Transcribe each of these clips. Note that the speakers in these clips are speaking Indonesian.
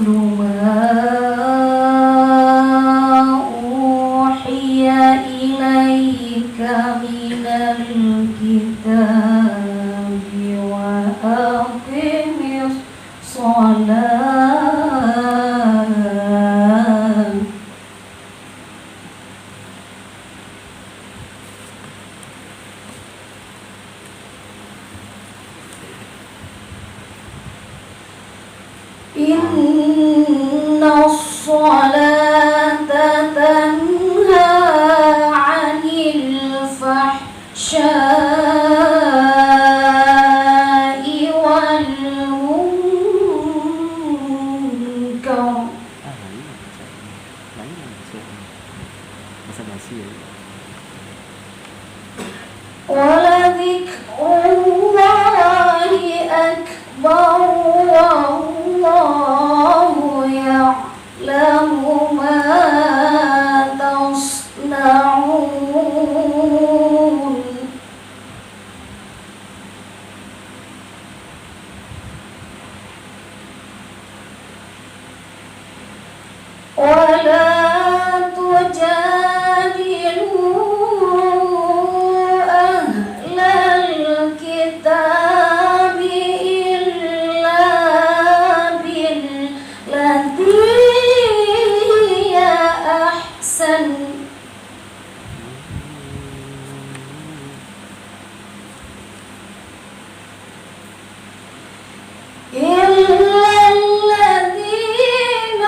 ما أوحي إليك من الكتاب وأقم الصلاة إن الصلاة تنهى عن الفحشاء والمنكر ولذكر الله أكبر والله يعلم ما تصنعون ولا تجادلوا أهل الكتاب إلا بالتي هي أحسن إلا الذين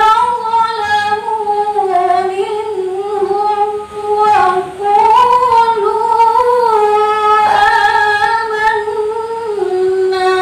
ظلموا منهم وقولوا آمنا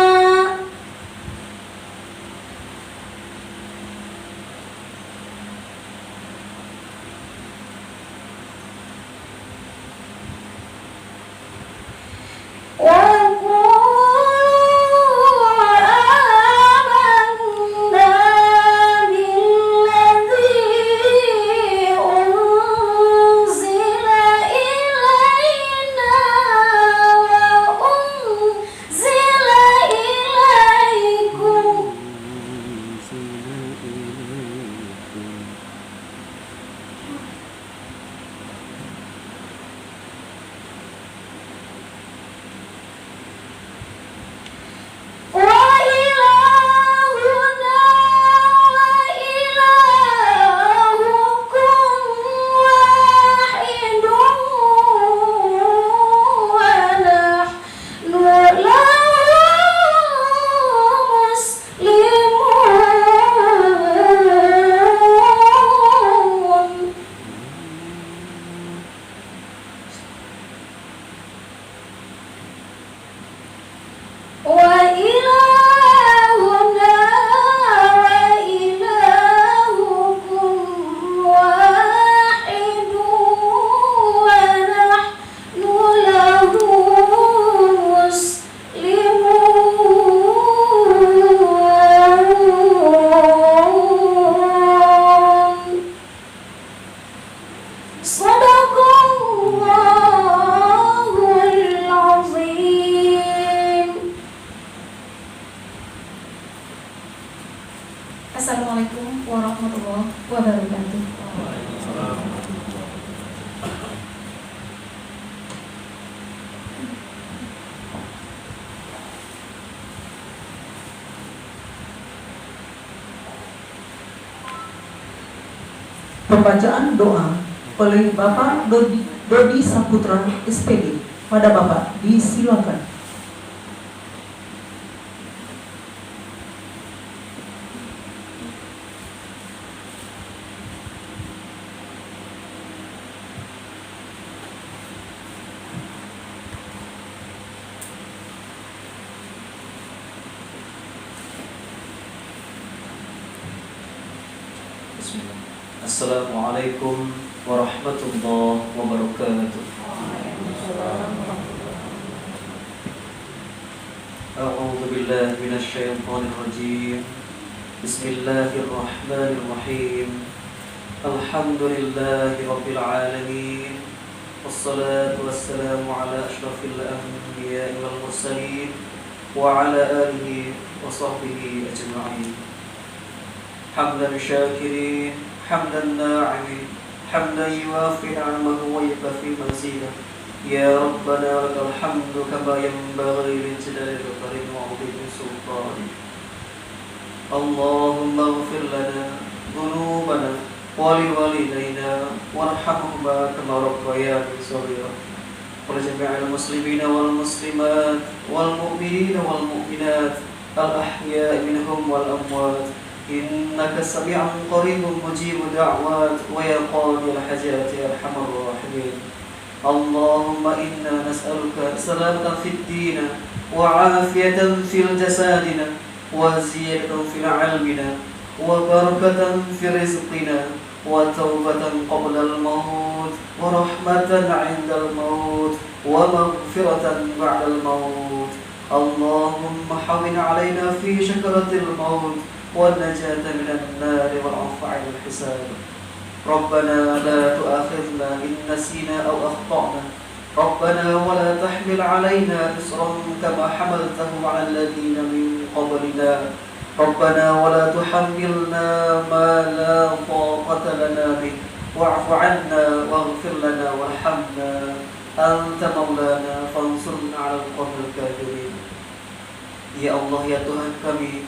Assalamualaikum warahmatullahi wabarakatuh. Pembacaan doa oleh Bapak Dodi Saputra SPD. Pada Bapak disilakan. Assalamualaikum warahmatullahi wabarakatuh. A'udzu billahi minasy syaithanir rajim. Bismillahirrahmanirrahim. Alhamdulillahi rabbil alamin. Wassalatu wassalamu ala asyrafil anbiya'i wal mursalin wa ala alihi wa sahbihi ajma'in. حمدا الشاكرين حمدا الناعمين حمدا يوافي نعمه ويكفي مزيدا يا ربنا لك الحمد كما ينبغي لجلال الكريم وعظيم سلطانك اللهم اغفر لنا ذنوبنا ولوالدينا وارحمهما كما ربياني صغيرا ولجميع المسلمين والمسلمات والمؤمنين والمؤمنات الأحياء منهم والأموات إنك سميع قريب مجيب دعوات ويا قاضي الحاجات يا أرحم الراحمين اللهم إنا نسألك سلامة في الدين وعافية في جسدنا وزيادة في علمنا وبركة في رزقنا وتوبة قبل الموت ورحمة عند الموت ومغفرة بعد الموت اللهم حوّن علينا في شكرة الموت والنجاة من النار والعفو عن الحساب ربنا لا تؤاخذنا إن نسينا أو أخطأنا ربنا ولا تحمل علينا إصرا كما حملته على الذين من قبلنا ربنا ولا تحملنا ما لا طاقة لنا به واعف عنا واغفر لنا وارحمنا أنت مولانا فانصرنا على القوم الكافرين. Ya Allah ya Tuhan kami,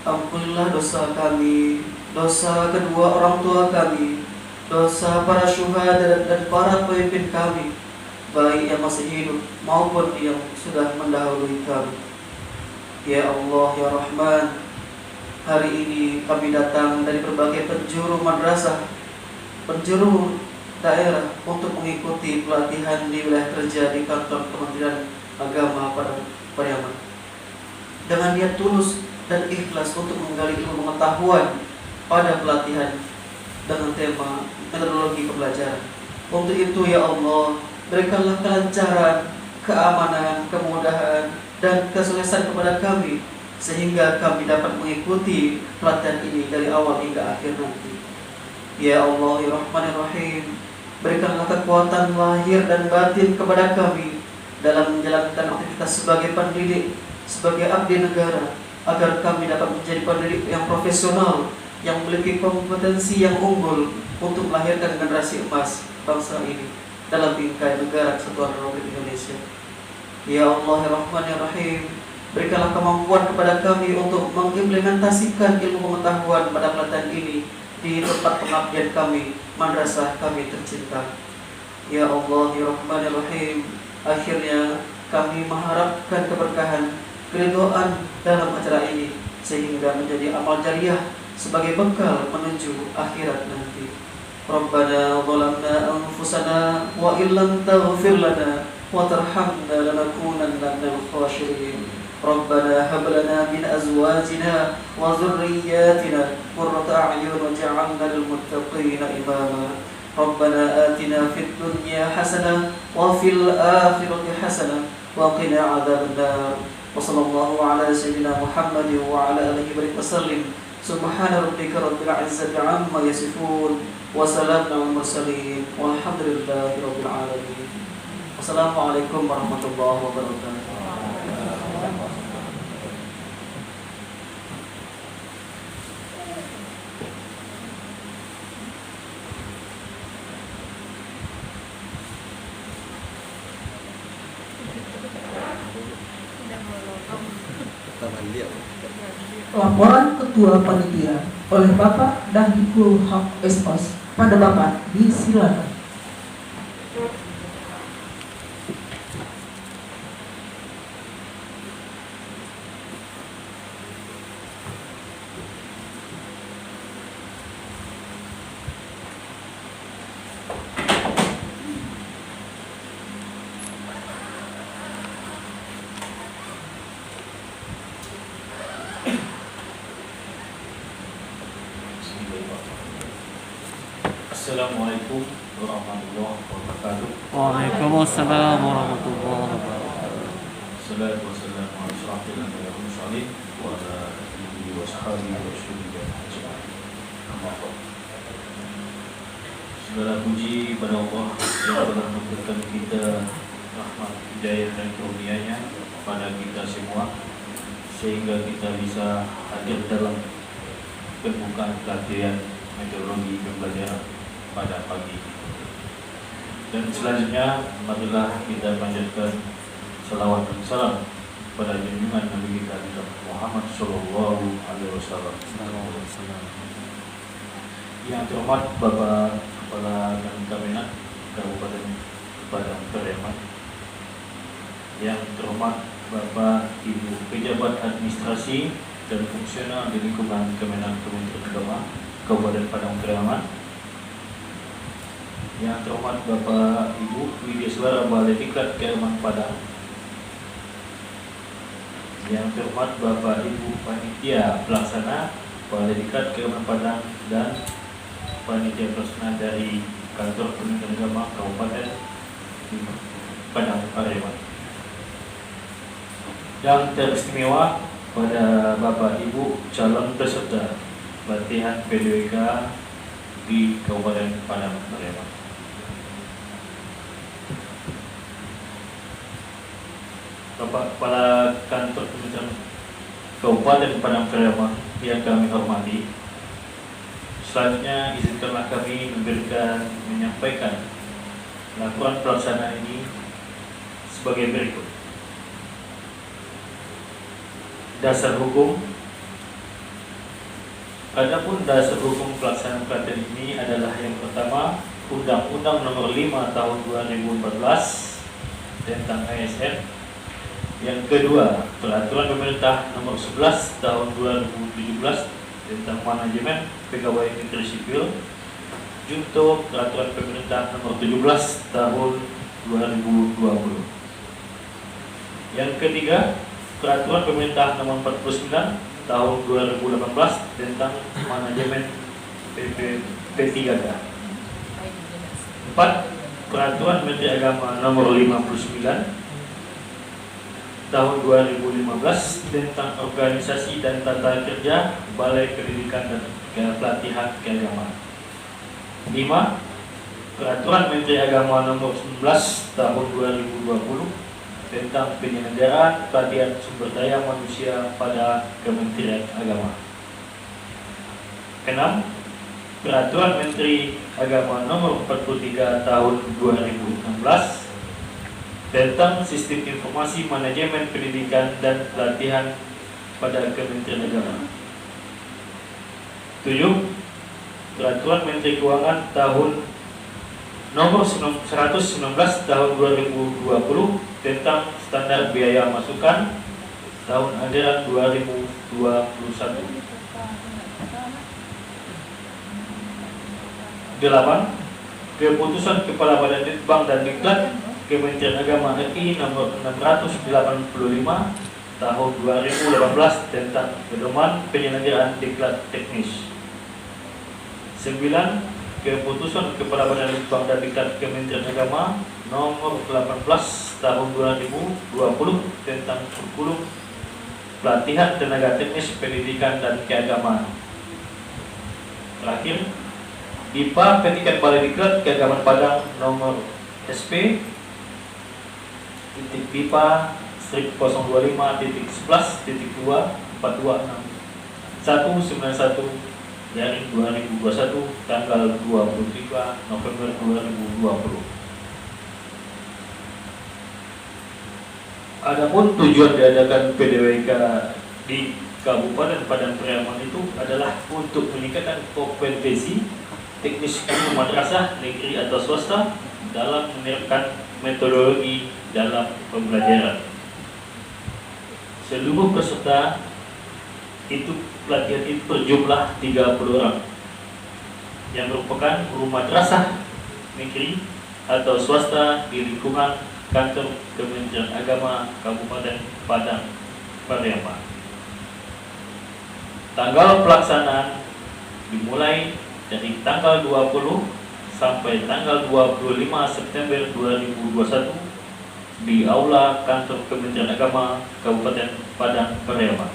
ampunilah dosa kami, dosa kedua orang tua kami, dosa para syuhada dan para pemimpin kami, baik yang masih hidup maupun yang sudah mendahului kami. Ya Allah ya Rahman, hari ini kami datang dari berbagai penjuru madrasah, penjuru daerah untuk mengikuti pelatihan di wilayah kerja di kantor Kementerian Agama pada Pariaman. Dengan niat tulus dan ikhlas untuk menggali ilmu pengetahuan pada pelatihan dengan tema metodologi pembelajaran. Untuk itu ya Allah, berikanlah kelancaran, keamanan, kemudahan, dan kesuksesan kepada kami sehingga kami dapat mengikuti pelatihan ini dari awal hingga akhir nanti. Ya Allah ya Rahman ya Rahim, berikanlah kekuatan lahir dan batin kepada kami dalam menjalankan aktivitas sebagai pendidik, sebagai abdi negara, agar kami dapat menjadi pendidik yang profesional, yang memiliki kompetensi yang unggul untuk melahirkan generasi emas bangsa ini dalam bingkai negara Kesatuan Republik Indonesia. Ya Allah ya Rahman ya Rahim, berikanlah kemampuan kepada kami untuk mengimplementasikan ilmu pengetahuan pada pelatihan ini di tempat pengabdian kami, madrasah kami tercinta. Ya Allah ya Rahman ya Rahim, akhirnya kami mengharapkan keberkahan, keridhaan dalam acara ini sehingga menjadi amal jariah sebagai bekal menuju akhirat nanti. Rabbana zalamna anfusana wa illam taghfir lana wa tarhamna lanakunanna minal khashirin. Rabbana hab lana min azwajina wa dhurriyyatina qurrata a'yun waj'alna lil muttaqina imama. Rabbana atina fid dunya hasanah wa fil akhirati hasanah wa qina 'adzabannar. وصلى الله على سيدنا محمد وعلى آله وسلم سبحان ربك رب العزة عما يصفون وسلام على المرسلين والحمد لله رب العالمين. والسلام عليكم ورحمة الله وبركاته. Laporan Ketua Panitia oleh Bapak Dahikul Haq Espos pada Bapak disilakan. Assalamualaikum warahmatullahi wabarakatuh. Waalaikumsalam warahmatullahi wabarakatuh. Salatu wassalamu ala asyrafil anbiya'i wal mursalin wa ala alihi wa sahbihi wa syuhada ajma'in. Amma ba'd. Segala puji pada Allah yang telah memberikan kita rahmat, hidayah dan karunia-Nya kepada kita semua sehingga kita bisa hadir dalam pembukaan pelatihan metodologi pembelajaran pada pagi. Dan selanjutnya marilah kita panjatkan salawat dan salam pada junjungan Nabi kita Muhammad Shallallahu Alaihi Wasallam. Yang terhormat Bapak Kepala Kemenak Kabupaten Padang Pariaman, yang terhormat Bapak Ibu pejabat administrasi dan fungsional di lingkungan Kemenak Kementerian Agama Kabupaten Padang Pariaman, yang terhormat Bapak Ibu Widyaswara Balai Diklat Keagamaan Padang, yang terhormat Bapak Ibu Panitia Pelaksana Balai Diklat Keagamaan Padang dan Panitia Pelaksana dari Kantor Kementerian Agama Kabupaten Padang Pariaman. Yang teristimewa pada Bapak Ibu calon peserta latihan PDWK di Kabupaten Padang Pariaman. Bapak Kepala Kantor Kementerian Kabupaten Padang Pariaman yang kami hormati, selanjutnya izinkanlah kami menyampaikan laporan pelaksanaan ini sebagai berikut. Dasar hukum. Adapun dasar hukum pelaksanaan pelatihan ini adalah yang pertama Undang-Undang Nomor 5 Tahun 2014 tentang ASN. Yang kedua, Peraturan Pemerintah Nomor 11 Tahun 2017 tentang manajemen pegawai negeri sipil. Junto Peraturan Pemerintah Nomor 17 Tahun 2020. Yang ketiga, Peraturan Pemerintah Nomor 49 Tahun 2018 tentang manajemen P3K. 4. Peraturan Menteri Agama Nomor 59 Tahun 2015 tentang organisasi dan tata kerja Balai Pendidikan dan Pelatihan Keagamaan. 5. Peraturan Menteri Agama Nomor 19 Tahun 2020 tentang penyelenggaraan pelatihan sumber daya manusia pada Kementerian Agama. 6. Peraturan Menteri Agama Nomor 43 Tahun 2016 tentang Sistem Informasi Manajemen Pendidikan dan Pelatihan pada Kementerian Agama. 7. Peraturan Menteri Keuangan Tahun Nomor 119 Tahun 2020 tentang standar biaya masukan tahun ajaran 2021. 8. Keputusan Kepala Badan Litbang dan Diklat Kementerian Agama RI Nomor 685 Tahun 2018 tentang pedoman penyelenggaraan diklat teknis. 9. Keputusan Kepala Badan Litbang dan Diklat Kementerian Agama Nomor 18 Tahun 2020 tentang kurikulum pelatihan tenaga teknis pendidikan dan keagamaan. Terakhir, IPA Petikan Balai Diklat Keagamaan Padang Nomor SP BIPA 025.2.426.191/2021 tanggal 23 November 2020. Adapun tujuan diadakan PDWK di Kabupaten Padang Pariaman itu adalah untuk meningkatkan kompetensi teknis guru madrasah negeri atau swasta dalam menerapkan metodologi dalam pembelajaran. Seluruh peserta itu pelatihan itu berjumlah 30 orang yang merupakan guru madrasah negeri atau swasta di lingkungan Kantor Kementerian Agama Kabupaten Padang Pariaman. Tanggal pelaksanaan dimulai dari tanggal 20 sampai tanggal 25 September 2021 di Aula Kantor Kementerian Agama Kabupaten Padang Pariaman.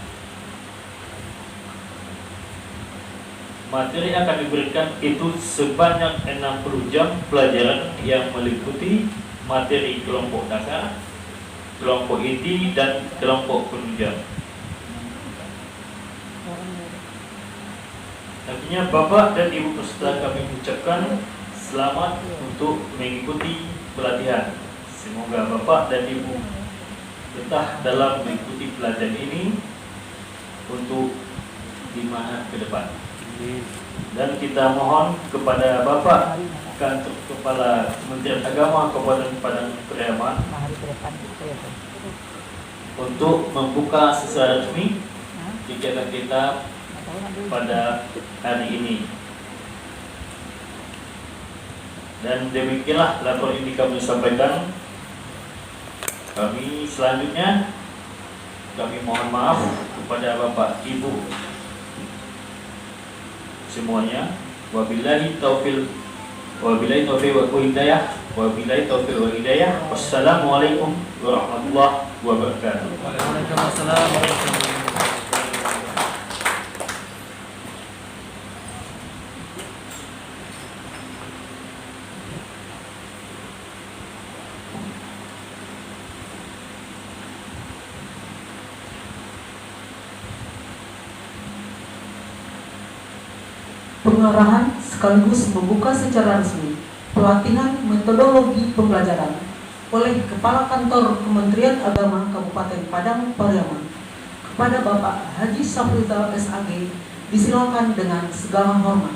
Materi akan diberikan itu sebanyak 60 jam pelajaran yang meliputi materi kelompok dasar, kelompok inti, dan kelompok penunjang. Artinya Bapak dan Ibu peserta kami mengucapkan selamat untuk mengikuti pelatihan. Semoga Bapak dan Ibu betah dalam mengikuti pelatihan ini untuk 5 hari ke depan. Dan kita mohon kepada Bapak Kantor Kepala Kementerian Agama Kabupaten Padang Pariaman untuk membuka secara resmi kegiatan kita pada hari ini. Dan demikianlah laporan ini kami sampaikan. Kami selanjutnya mohon maaf kepada Bapak Ibu semuanya. Wabillahi taufiq wa hidayah. Wabillahi taufiq wa hidayah. Wassalamualaikum warahmatullahi wabarakatuh. Waalaikumsalam warahmatullahi wabarakatuh. Pengarahan sekaligus membuka secara resmi pelatihan metodologi pembelajaran oleh Kepala Kantor Kementerian Agama Kabupaten Padang Pariaman kepada Bapak Haji Safrizal SAG disilakan dengan segala hormat.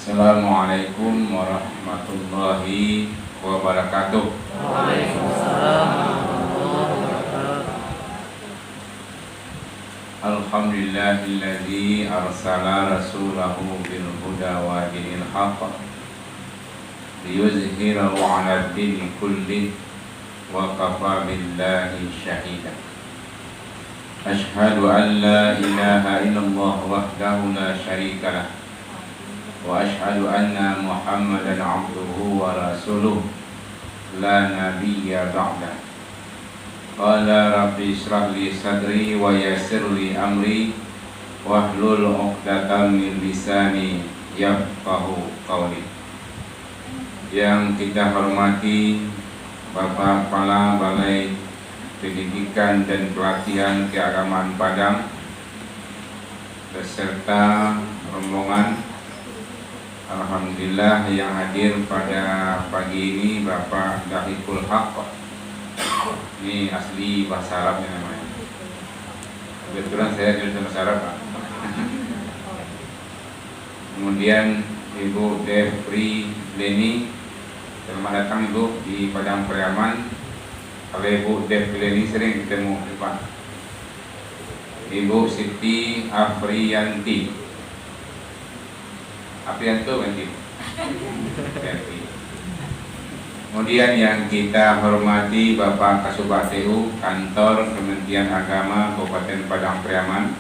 Assalamualaikum warahmatullahi wabarakatuh. Waalaikumsalam warahmatullahi wabarakatuh. Alhamdulillahilladzi arsala rasulahu bil huda wa dinil haqq liyuzhirahu 'ala ad-dini kulli wa kafa billahi shahida. Ashhadu an la ilaha illallah wahdahu la syarika lah wa ashhadu anna Muhammadan abduhu wa rasuluh la nabiyya ba'da. Qala rabbi ishrah li sadri wa yassir li amri wahlul 'uqdatam min lisani yafqahu qawli. Yang kita hormati Bapak Kepala Balai Pendidikan dan Pelatihan Keagamaan Padang beserta rombongan, alhamdulillah yang hadir pada pagi ini Bapak Dahikul Haq. Ini asli bahasa Arabnya namanya. Kebetulan saya tidak bahasa Arab, Pak. Kemudian Ibu Devri Leni, selamat datang Ibu di Padang Pariaman. Kalau Ibu Devri Leni sering ketemu Pak. Ibu Siti Afriyanti. Aprianto ganti. Kemudian yang kita hormati Bapak Kasubag TU Kantor Kementerian Agama Kabupaten Padang Pariaman.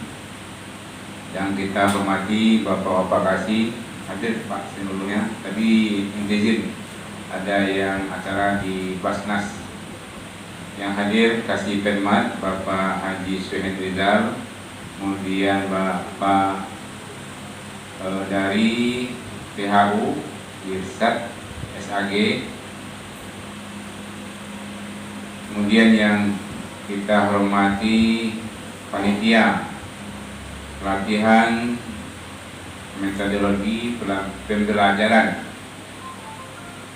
Yang kita hormati Bapak-bapak kasih hadir Pak sebelumnya. Tadi izin ada yang acara di Basnas. Yang hadir Kasih Penmat Bapak Haji Suhaid Rizal, kemudian Bapak dari PHU Wirsat SAG, kemudian yang kita hormati panitia pelatihan metodologi pembelajaran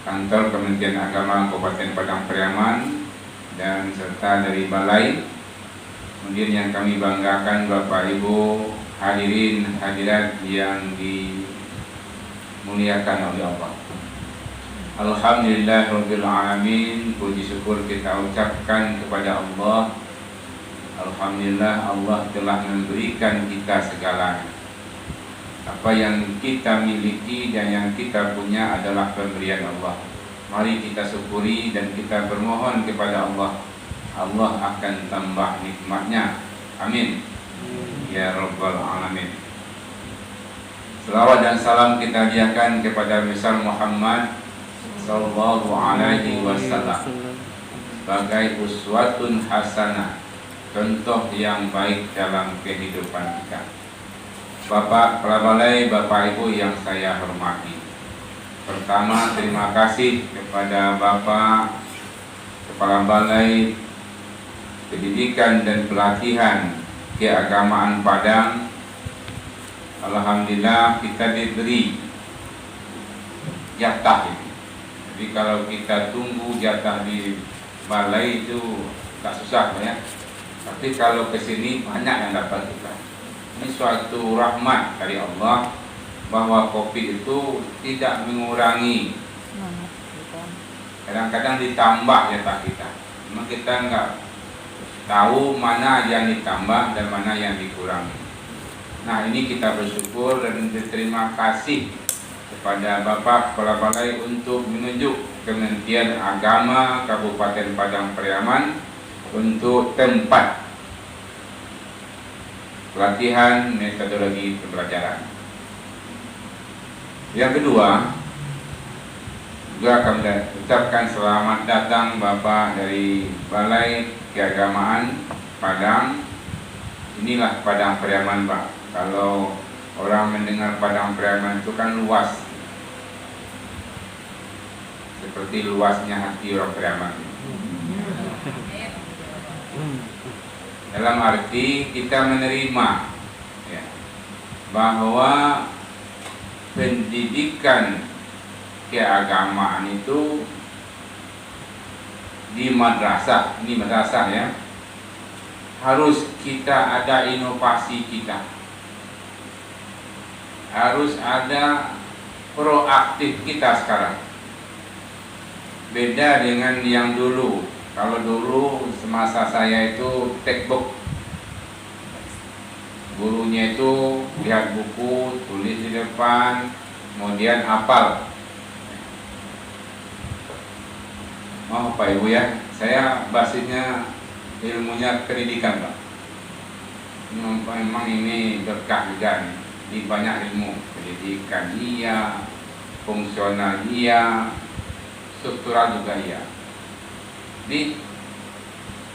Kantor Kementerian Agama Kabupaten Padang Pariaman dan serta dari Balai. Kemudian yang kami banggakan Bapak Ibu hadirin hadirat yang dimuliakan oleh Allah. Alhamdulillahirabbil alamin, puji syukur kita ucapkan kepada Allah. Alhamdulillah Allah telah memberikan kita segalanya. Apa yang kita miliki dan yang kita punya adalah pemberian Allah. Mari kita syukuri dan kita bermohon kepada Allah. Allah akan tambah nikmatnya. Amin. Ya Rabbal Alamin. Selawat dan salam kita hadiahkan kepada Besar Muhammad Sallallahu Alaihi Wasallam sebagai uswatun hasanah, contoh yang baik dalam kehidupan kita. Bapak Kepala Balai, Bapak Ibu yang saya hormati, pertama terima kasih kepada Bapak Kepala Balai Pendidikan dan Pelatihan Keagamaan Padang. Alhamdulillah kita diberi jatah ini. Jadi kalau kita tunggu jatah di balai itu tak susah ya. Tapi kalau kesini banyak yang dapat kita. Ini suatu rahmat dari Allah bahwa kopi itu tidak mengurangi, kadang-kadang ditambah jatah kita. Memang kita nggak tahu mana yang ditambah dan mana yang dikurangi. Nah, ini kita bersyukur dan berterima kasih kepada Bapak Kepala Balai untuk menunjuk Kementerian Agama Kabupaten Padang Pariaman untuk tempat pelatihan metodologi pembelajaran. Yang kedua, juga kami ucapkan selamat datang Bapak dari Balai Keagamaan Padang. Inilah Padang Pariaman, Pak. Kalau orang mendengar Padang Pariaman itu kan luas, seperti luasnya hati orang Pariaman. Dalam arti kita menerima ya, bahwa pendidikan keagamaan itu di madrasah, ini madrasah ya, harus kita ada inovasi kita, harus ada proaktif kita sekarang. Beda dengan yang dulu. Kalau dulu semasa saya itu textbook, gurunya itu lihat buku, tulis di depan, kemudian hafal. Oh Pak Ibu ya, saya basisnya ilmunya pendidikan Pak. Memang ini berkah juga nih. Di banyak ilmu, pendidikan iya, fungsional iya, struktural juga iya. Di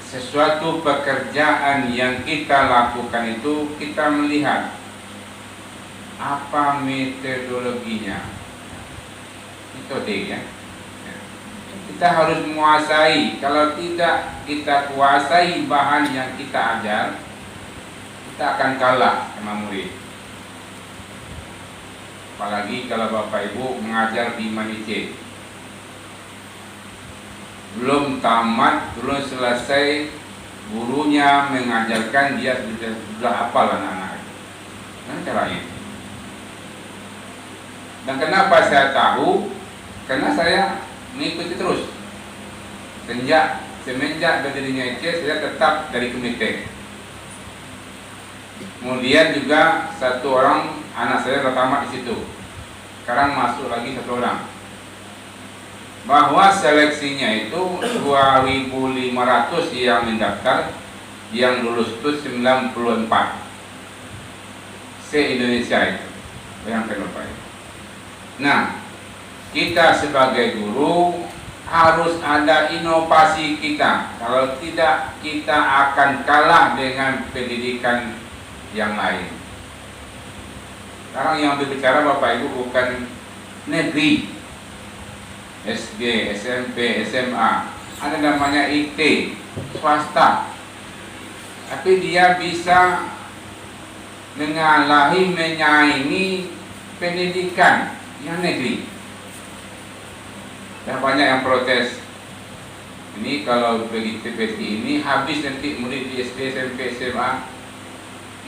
sesuatu pekerjaan yang kita lakukan itu kita melihat apa metodologinya, metode ya. Kita harus menguasai. Kalau tidak kita kuasai bahan yang kita ajar, kita akan kalah sama murid. Apalagi kalau Bapak Ibu mengajar di Manice, belum tamat, belum selesai, gurunya mengajarkan dia sudah hafal anak-anak. Nah caranya. Dan kenapa saya tahu? Karena saya mengikuti terus. Semenjak berdirinya IC, saya tetap dari komite. Kemudian juga satu orang anak saya pertama di situ. Sekarang masuk lagi satu orang. Bahwa seleksinya itu 2.500 yang mendaftar, yang lulus itu 94 se-Indonesia itu. Bayangkan Bapak. Nah, kita sebagai guru harus ada inovasi kita. Kalau tidak, kita akan kalah dengan pendidikan yang lain. Sekarang yang berbicara Bapak Ibu bukan negeri, SD, SMP, SMA, ada namanya IT, swasta. Tapi dia bisa menyaingi pendidikan yang negeri. Dan banyak yang protes. Ini kalau begitu ini habis nanti murid di SD, SMP, SMA.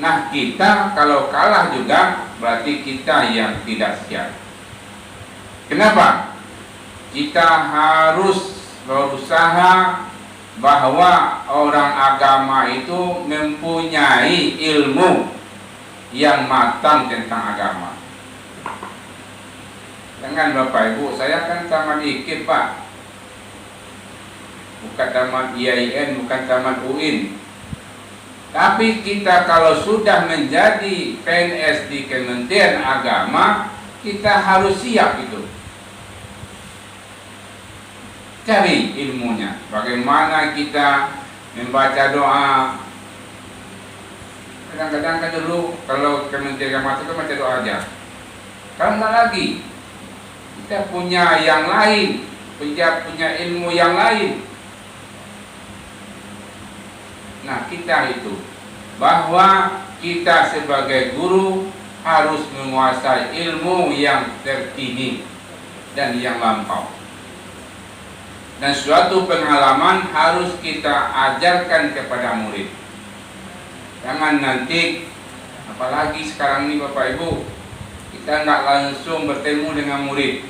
Nah kita kalau kalah juga berarti kita yang tidak siap. Kenapa? Kita harus berusaha bahwa orang agama itu mempunyai ilmu yang matang tentang agama. Jangan Bapak Ibu, saya kan tamat IKIP Pak, bukan tamat IAIN, bukan tamat UIN. Tapi kita kalau sudah menjadi PNS di Kementerian Agama, kita harus siap itu. cari ilmunya. Bagaimana kita membaca doa. Kadang-kadang kan dulu kalau Kementerian Agama itu baca doa aja. Karena lagi kita punya yang lain, punya ilmu yang lain. Nah, kita itu bahwa kita sebagai guru harus menguasai ilmu yang terkini dan yang lampau. Dan suatu pengalaman harus kita ajarkan kepada murid. Jangan nanti, apalagi sekarang ini Bapak Ibu, kita nggak langsung bertemu dengan murid.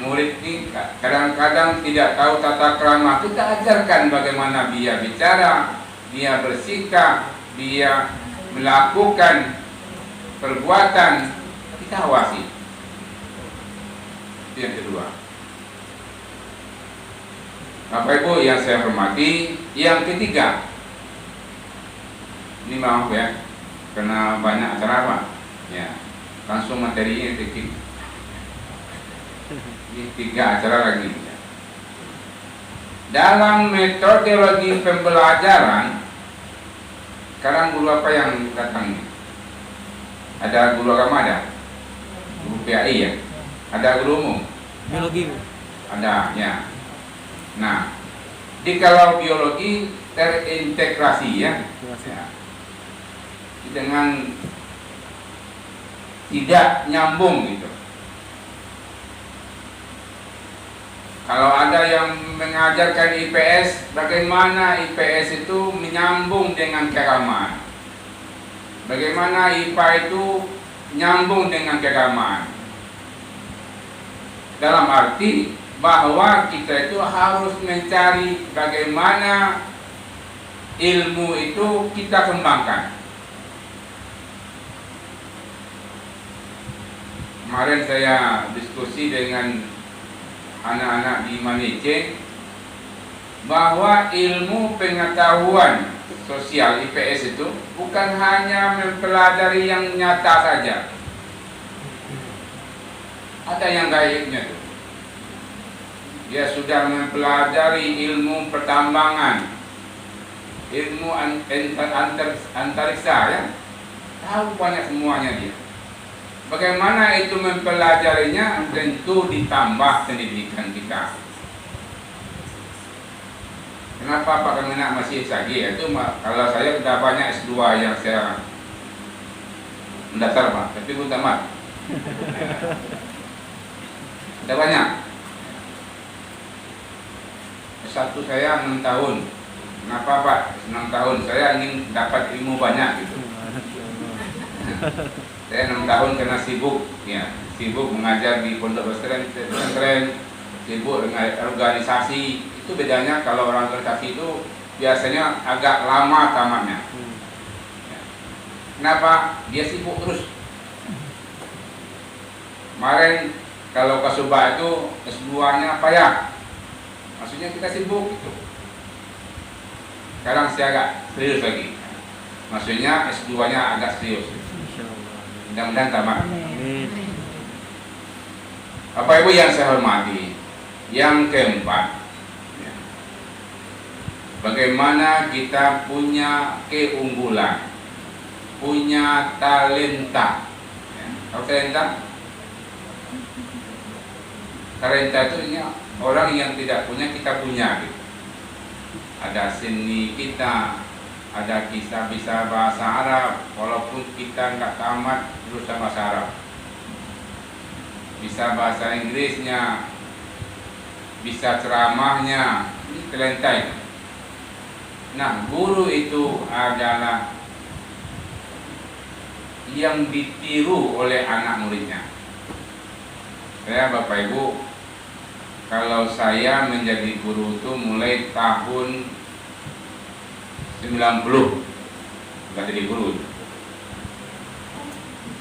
Murid ini kadang-kadang tidak tahu tata krama. Kita ajarkan bagaimana dia bicara, dia bersikap, dia melakukan perbuatan, kita awasi. Itu yang kedua. Bapak Ibu yang saya hormati, yang ketiga. Ini maaf ya, karena banyak acara Pak. Ya, langsung materinya sedikit. Ini 3 acara lagi. Dalam metodologi pembelajaran, sekarang guru apa yang datang? Ada guru agama ada? Guru PAI ya? Ada guru umum? Biologi. Ada ya. Nah, di kalau biologi terintegrasi ya. Dengan tidak nyambung gitu. Kalau ada yang mengajarkan IPS, bagaimana IPS itu menyambung dengan keagamaan? Bagaimana IPA itu nyambung dengan keagamaan? Dalam arti bahwa kita itu harus mencari bagaimana ilmu itu kita kembangkan. Kemarin saya diskusi dengan anak-anak di Manece bahwa ilmu pengetahuan sosial IPS itu bukan hanya mempelajari yang nyata saja. Ada yang gaibnya tuh. Dia sudah mempelajari ilmu pertambangan, ilmu antariksa ya. Tahu banyak semuanya dia. Bagaimana itu mempelajarinya? Tentu ditambah pendidikan kita. Kenapa Pak Kemenak masih SAG? Itu kalau saya sudah banyak S2 yang saya mendaftar Pak, tapi belum tamat. Sudah banyak. S1 saya 6 tahun. Kenapa Pak? 6 tahun. Saya ingin dapat ilmu banyak gitu. Saya 6 tahun karena sibuk, ya, sibuk mengajar di pondok pesantren, sibuk dengan organisasi. Itu bedanya kalau orang organisasi itu biasanya agak lama tamatnya. Ya. Kenapa? Dia sibuk terus. Kemarin kalau Kasuba itu S2-nya payah. Maksudnya kita sibuk gitu. Sekarang saya agak serius lagi. Maksudnya S2-nya agak serius. Mudah-mudahan tamat. Bapak Ibu yang saya hormati, yang keempat, bagaimana kita punya keunggulan, punya talenta. Tahu talenta? Talenta itu orang yang tidak punya, kita punya gitu. Ada seni kita, ada kisah bisa bahasa Arab, walaupun kita nggak tamat berusaha bahasa Arab. Bisa bahasa Inggrisnya, bisa ceramahnya, ini talenta itu. Nah, guru itu adalah yang ditiru oleh anak muridnya. Saya Bapak Ibu, kalau saya menjadi guru itu mulai tahun 90 nggak jadi guru.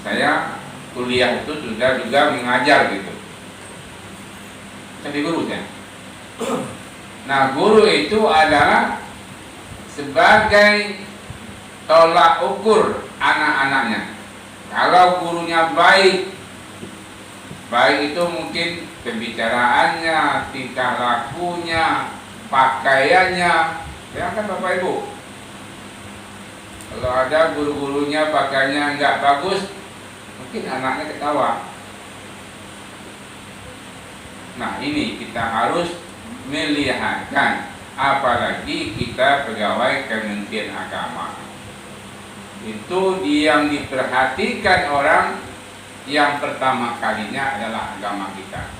Saya kuliah itu sudah juga mengajar gitu. Jadi guru ya. Nah, guru itu adalah sebagai tolak ukur anak-anaknya. Kalau gurunya baik, Baik itu mungkin pembicaraannya, tingkah lakunya, pakaiannya. Ya kan Bapak Ibu? Kalau ada guru-gurunya pakaiannya nggak bagus, mungkin anaknya ketawa. Nah ini kita harus melihatkan, apalagi kita pegawai Kementerian Agama. Itu yang diperhatikan orang yang pertama kalinya adalah agama kita.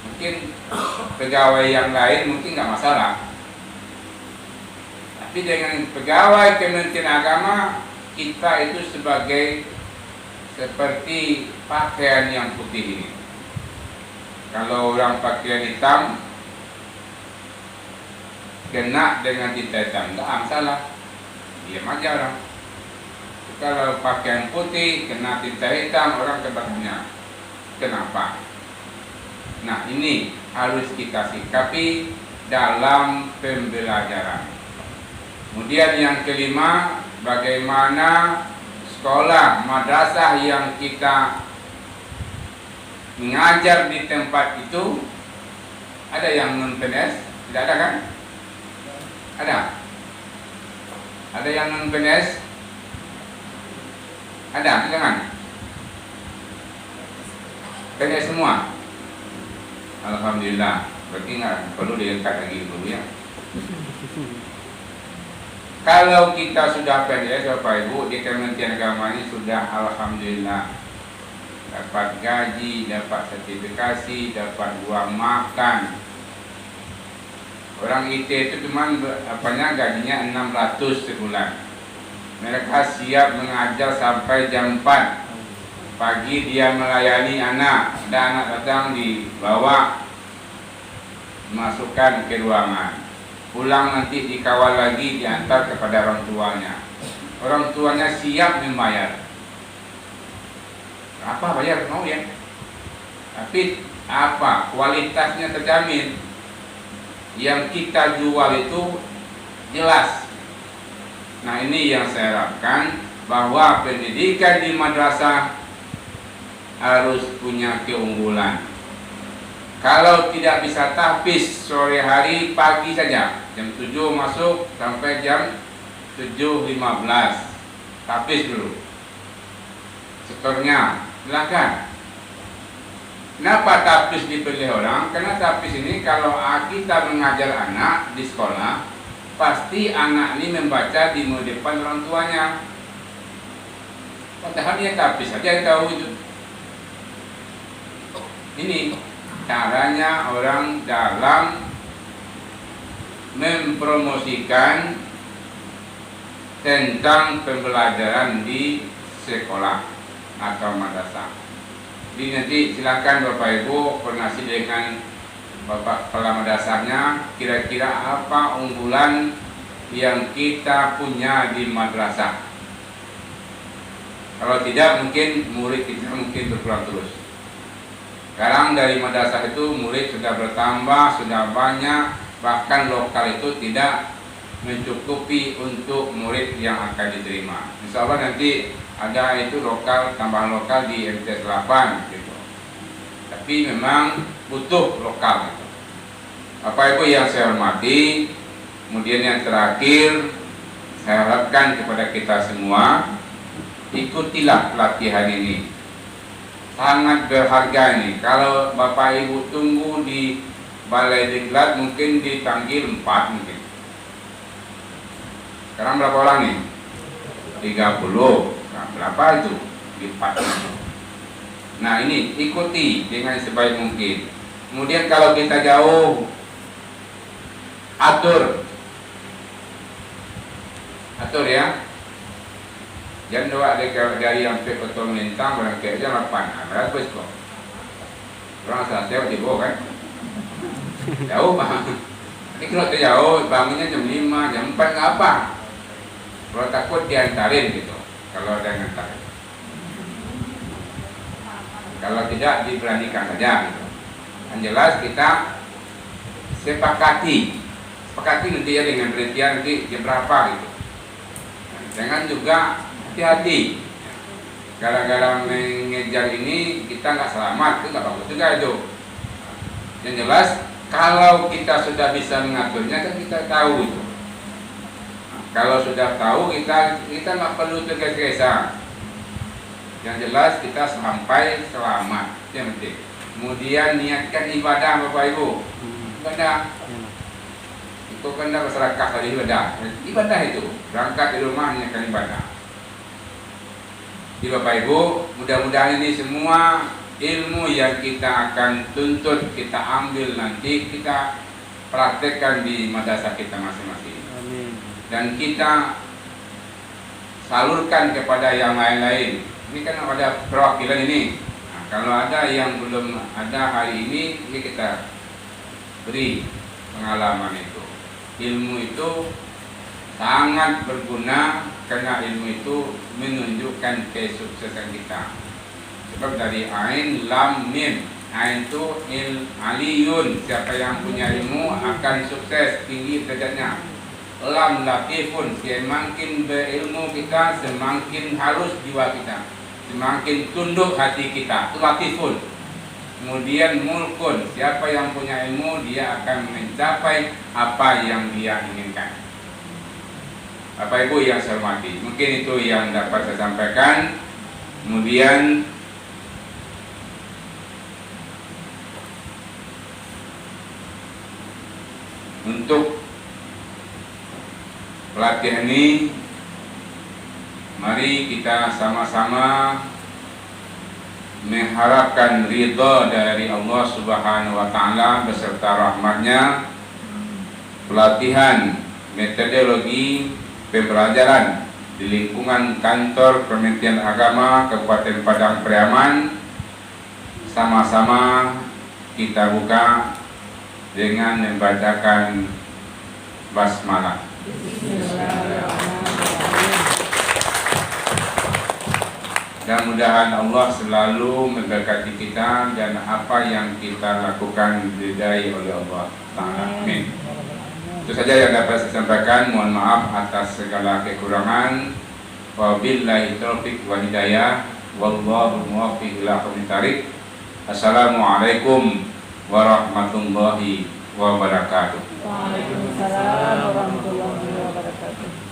Mungkin pegawai yang lain mungkin nggak masalah, tapi dengan pegawai Kementerian Agama kita itu sebagai seperti pakaian yang putih ini. Kalau orang pakaian hitam kena dengan tinta hitam, nggak masalah, diam aja orang. Kalau pakaian putih kena tinta hitam, orang kebakannya. Kenapa? Nah ini harus kita sikapi dalam pembelajaran. Kemudian yang kelima, bagaimana sekolah, madrasah yang kita mengajar di tempat itu. Ada yang non-PNS? Tidak ada kan? Ada? Ada yang non-PNS? Ada, jangan. PNS semua. Alhamdulillah. Berarti nggak perlu diangkat lagi dulu ya. Kalau kita sudah PNS Bapak Ibu di Kementerian Agama ini sudah alhamdulillah dapat gaji, dapat sertifikasi, dapat uang makan. Orang IT itu cuman gajinya 600 sebulan. Mereka siap mengajar sampai jam 4 pagi, dia melayani anak. Ada anak datang dibawa, masukkan ke ruangan, pulang nanti dikawal lagi, diantar kepada orang tuanya. Orang tuanya siap membayar. Apa bayar mau ya? Tapi apa kualitasnya terjamin? Yang kita jual itu jelas. Nah ini yang saya harapkan, bahwa pendidikan di madrasah harus punya keunggulan. Kalau tidak bisa tahfiz sore hari, pagi saja jam 7 masuk sampai jam 7.15 tahfiz dulu. Setornya silakan. Kenapa tahfiz dipilih orang? Karena tahfiz ini kalau kita mengajar anak di sekolah, pasti anak ini membaca di depan orang tuanya. Padahal dia tahfiz saja yang tahu itu. Ini caranya orang dalam mempromosikan tentang pembelajaran di sekolah atau madrasah. Jadi nanti silakan Bapak Ibu koordinasi dengan Bapak Kepala Madrasahnya, kira-kira apa unggulan yang kita punya di madrasah. Kalau tidak, mungkin murid kita mungkin berkurang terus. Sekarang dari madrasah itu murid sudah bertambah, sudah banyak, bahkan lokal itu tidak mencukupi untuk murid yang akan diterima. Insya Allah nanti ada itu lokal, tambahan lokal di MTS 8 gitu. Tapi memang butuh lokal gitu. Bapak Ibu yang saya hormati, kemudian yang terakhir saya harapkan kepada kita semua, ikutilah pelatihan ini. Sangat berharga ini. Kalau Bapak Ibu tunggu di Balai Diklat mungkin dipanggil 4 mungkin. Sekarang berapa orang nih? 30. Nah, berapa itu? Di 4. Nah ini ikuti dengan sebaik mungkin. Kemudian kalau kita jauh, atur ya. Jangan doa dari sampai ke Tol Lintang berangkat jam 8. Berapa kok? Orang selesai di bawah kan? Jauh bang. Tapi kalau jauh bangunnya jam 5, jam 4 nggak apa. Kalau takut diantarin gitu. Kalau ada yang ngantarin. Kalau tidak diberanikan saja gitu. Yang jelas kita sepakati nanti ya dengan penelitian nanti jam berapa gitu. Jangan juga hati-hati. gara-gara mengejar ini kita nggak selamat, itu nggak bagus juga itu. Yang jelas kalau kita sudah bisa mengaturnya kan kita tahu itu. Nah, kalau sudah tahu kita nggak perlu tergesa-gesa. Yang jelas kita sampai selamat, itu yang penting. Kemudian niatkan ibadah Bapak Ibu. Ibadah itu kan masyarakat dari ibadah itu berangkat di rumah niatkan ibadah. Jadi Bapak Ibu, mudah-mudahan ini semua ilmu yang kita akan tuntut, kita ambil nanti, kita praktekkan di madrasah kita masing-masing. Dan kita salurkan kepada yang lain-lain. Ini kan ada perwakilan ini. Nah, kalau ada yang belum ada hari ini kita beri pengalaman itu. Ilmu itu sangat berguna karena ilmu itu menunjukkan kesuksesan kita. Sebab dari ain lam mim, ain itu aliyun, siapa yang punya ilmu akan sukses tinggi derajatnya. Lam latifun, semakin berilmu kita semakin halus jiwa kita, semakin tunduk hati kita, itu latifun. Kemudian mulkun, siapa yang punya ilmu dia akan mencapai apa yang dia inginkan. Bapak Ibu yang saya hormati, mungkin itu yang dapat saya sampaikan. Kemudian untuk pelatihan ini, mari kita sama-sama mengharapkan ridha dari Allah Subhanahu wa Ta'ala beserta rahmatnya. Pelatihan metodologi pembelajaran di lingkungan kantor Kementerian Agama Kabupaten Padang Pariaman sama-sama kita buka dengan membacakan basmalah. Mudah-mudahan Allah selalu memberkati kita dan apa yang kita lakukan diridai oleh Allah Ta'ala. Amin. Itu saja yang dapat saya sampaikan. Mohon maaf atas segala kekurangan. Wabillahi taufiq wa hidayah. Wallahu muwaffiq ila aqwamit thariq. Assalamualaikum warahmatullahi wabarakatuh. Waalaikumsalam warahmatullahi wabarakatuh.